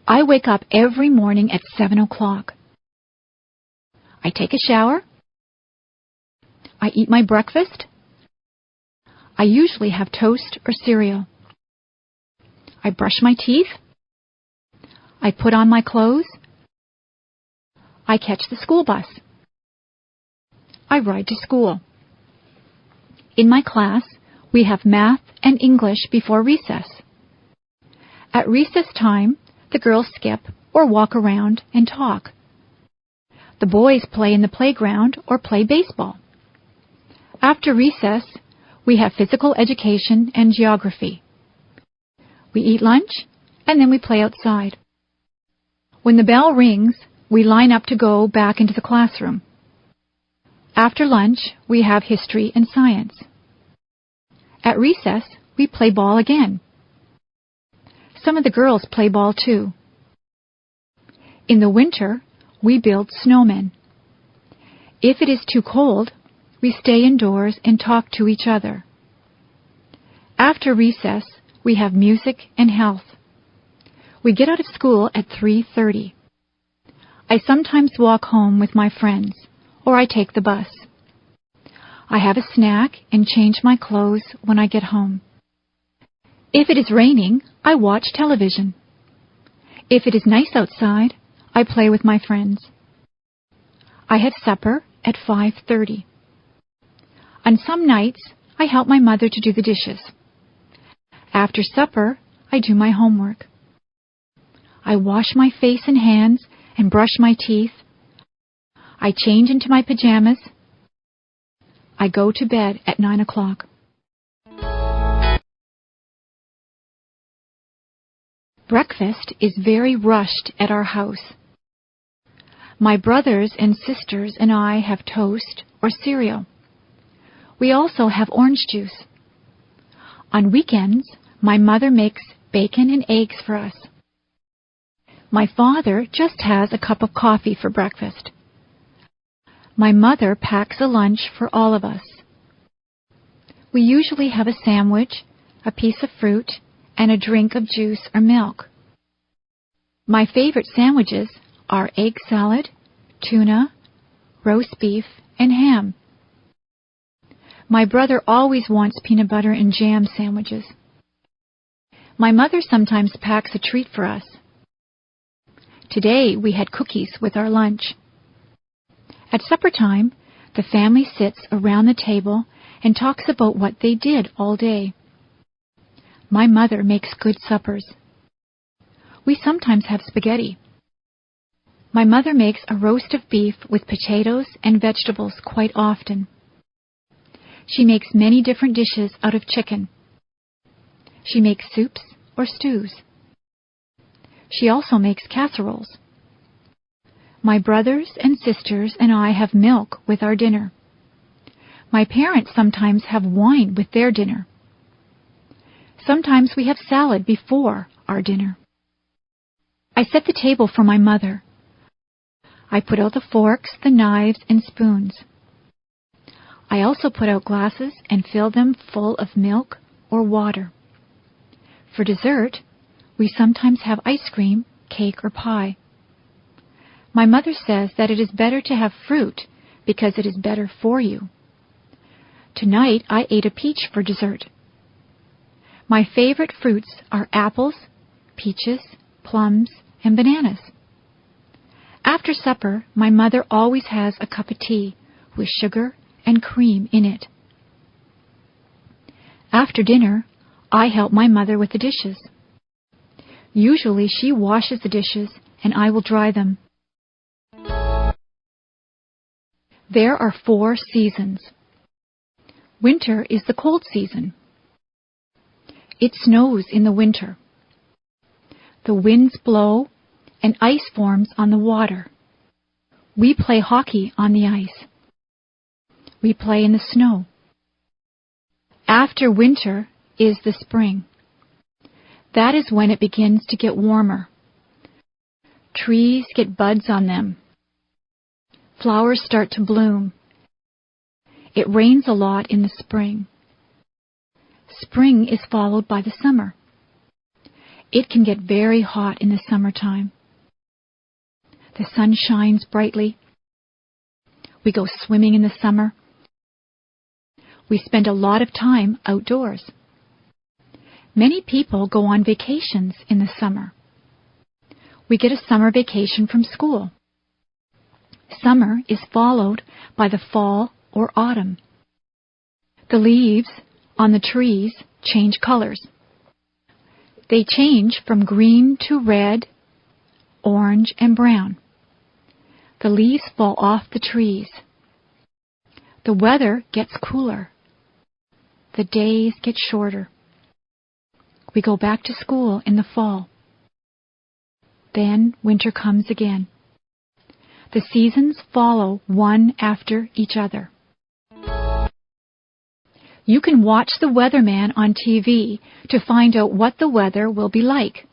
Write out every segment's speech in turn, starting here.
I wake up every morning at 7 o'clock. I take a shower. I eat my breakfast. I usually have toast or cereal. I brush my teeth. I put on my clothes. I catch the school bus. I ride to school. In my class, we have math and English before recess. At recess time, the girls skip or walk around and talk. The boys play in the playground or play baseball. After recess, we have physical education and geography. We eat lunch, and then we play outside. When the bell rings, we line up to go back into the classroom. After lunch, we have history and science. At recess, we play ball again. Some of the girls play ball too. In the winter, we build snowmen. If it is too cold, we stay indoors and talk to each other. After recess, we have music and health. We get out of school at 3:30. I sometimes walk home with my friends, or I take the bus. I have a snack and change my clothes when I get home. If it is raining, I watch television. If it is nice outside, I play with my friends. I have supper at 5:30. On some nights, I help my mother to do the dishes. After supper, I do my homework. I wash my face and hands and brush my teeth. I change into my pajamas. I go to bed at 9 o'clock. Breakfast is very rushed at our house. My brothers and sisters and I have toast or cereal. We also have orange juice. On weekends, my mother makes bacon and eggs for us. My father just has a cup of coffee for breakfast. My mother packs a lunch for all of us. We usually have a sandwich, a piece of fruit, and a drink of juice or milk. My favorite sandwiches are egg salad, tuna, roast beef, and ham. My brother always wants peanut butter and jam sandwiches. My mother sometimes packs a treat for us. Today we had cookies with our lunch. At supper time, the family sits around the table and talks about what they did all day. My mother makes good suppers. We sometimes have spaghetti. My mother makes a roast of beef with potatoes and vegetables quite often. She makes many different dishes out of chicken. She makes soups or stews. She also makes casseroles. My brothers and sisters and I have milk with our dinner. My parents sometimes have wine with their dinner. Sometimes we have salad before our dinner. I set the table for my mother. I put out the forks, the knives, and spoons. I also put out glasses and fill them full of milk or water. For dessert, we sometimes have ice cream, cake, or pie. My mother says that it is better to have fruit because it is better for you. Tonight, I ate a peach for dessert. My favorite fruits are apples, peaches, plums, and bananas. After supper, my mother always has a cup of tea with sugar and cream in it. After dinner, I help my mother with the dishes. Usually she washes the dishes and I will dry them. There are 4 seasons. Winter is the cold season. It snows in the winter. The winds blow and ice forms on the water. We play hockey on the ice. We play in the snow. After winter is the spring. That is when it begins to get warmer. Trees get buds on them. Flowers start to bloom. It rains a lot in the spring. Spring is followed by the summer. It can get very hot in the summertime. The sun shines brightly. We go swimming in the summer. We spend a lot of time outdoors. Many people go on vacations in the summer. We get a summer vacation from school. Summer is followed by the fall or autumn. The leaves on the trees change colors. They change from green to red, orange, and brown. The leaves fall off the trees. The weather gets cooler. The days get shorter. We go back to school in the fall. Then winter comes again. The seasons follow one after each other. You can watch the weatherman on TV to find out what the weather will be like.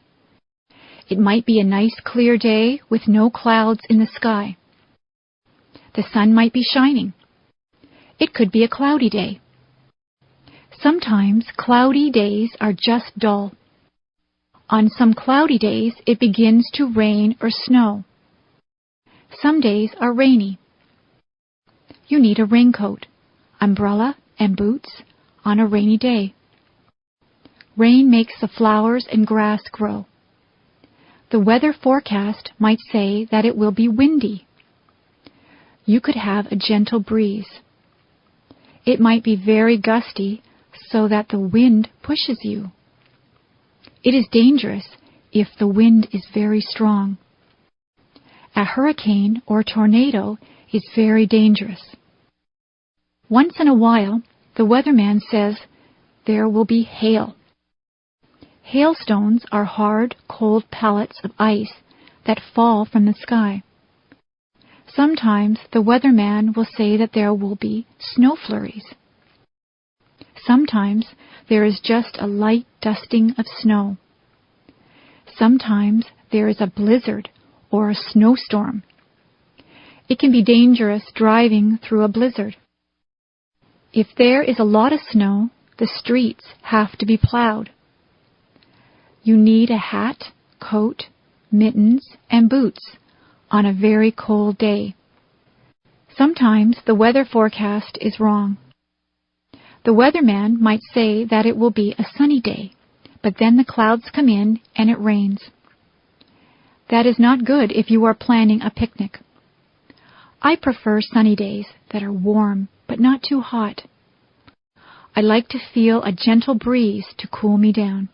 It might be a nice clear day with no clouds in the sky. The sun might be shining. It could be a cloudy day. Sometimes cloudy days are just dull. On some cloudy days, it begins to rain or snow. Some days are rainy. You need a raincoat, umbrella, and boots on a rainy day. Rain makes the flowers and grass grow. The weather forecast might say that it will be windy. You could have a gentle breeze. It might be very gusty so that the wind pushes you. It is dangerous if the wind is very strong. A hurricane or tornado is very dangerous. Once in a while, the weatherman says there will be hail. Hailstones are hard, cold pellets of ice that fall from the sky. Sometimes the weatherman will say that there will be snow flurries. Sometimes there is just a light dusting of snow. Sometimes there is a blizzard or a snowstorm. It can be dangerous driving through a blizzard. If there is a lot of snow, the streets have to be plowed. You need a hat, coat, mittens, and boots on a very cold day. Sometimes the weather forecast is wrong. The weatherman might say that it will be a sunny day, but then the clouds come in and it rains. That is not good if you are planning a picnic. I prefer sunny days that are warm but not too hot. I like to feel a gentle breeze to cool me down.